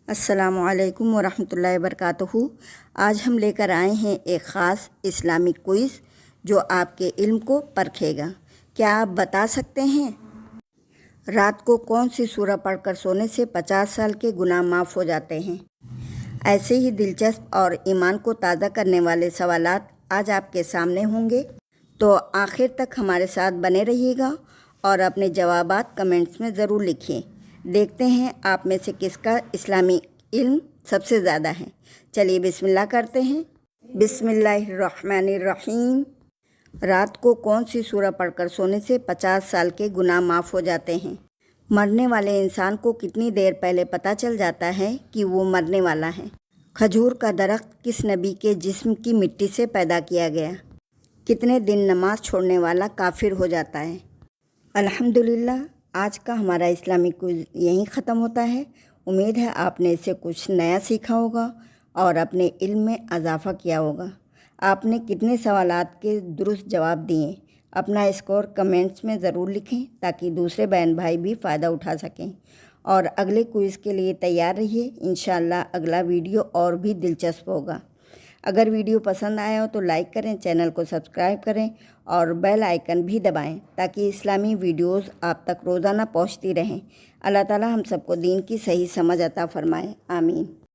السلام علیکم ورحمۃ اللہ وبرکاتہ۔ آج ہم لے کر آئے ہیں ایک خاص اسلامک کوئز جو آپ کے علم کو پرکھے گا۔ کیا آپ بتا سکتے ہیں رات کو کون سی سورہ پڑھ کر سونے سے 50 سال کے گناہ معاف ہو جاتے ہیں؟ ایسے ہی دلچسپ اور ایمان کو تازہ کرنے والے سوالات آج آپ کے سامنے ہوں گے، تو آخر تک ہمارے ساتھ بنے رہیے گا اور اپنے جوابات کمنٹس میں ضرور لکھیں۔ دیکھتے ہیں آپ میں سے کس کا اسلامی علم سب سے زیادہ ہے۔ چلیے بسم اللہ کرتے ہیں۔ بسم اللہ الرحمن الرحیم۔ رات کو کون سی سورہ پڑھ کر سونے سے 50 سال کے گناہ معاف ہو جاتے ہیں؟ مرنے والے انسان کو کتنی دیر پہلے پتہ چل جاتا ہے کہ وہ مرنے والا ہے؟ کھجور کا درخت کس نبی کے جسم کی مٹی سے پیدا کیا گیا؟ کتنے دن نماز چھوڑنے والا کافر ہو جاتا ہے؟ الحمدللہ، آج کا ہمارا اسلامی کوئز یہیں ختم ہوتا ہے۔ امید ہے آپ نے اس سے کچھ نیا سیکھا ہوگا اور اپنے علم میں اضافہ کیا ہوگا۔ آپ نے کتنے سوالات کے درست جواب دیے؟ اپنا اسکور کمنٹس میں ضرور لکھیں تاکہ دوسرے بہن بھائی بھی فائدہ اٹھا سکیں، اور اگلے کوئز کے لیے تیار رہیے۔ انشاءاللہ اگلا ویڈیو اور بھی دلچسپ ہوگا۔ اگر ویڈیو پسند آیا ہو تو لائک کریں، چینل کو سبسکرائب کریں اور بیل آئیکن بھی دبائیں تاکہ اسلامی ویڈیوز آپ تک روزانہ پہنچتی رہیں۔ اللہ تعالی ہم سب کو دین کی صحیح سمجھ عطا فرمائے، آمین۔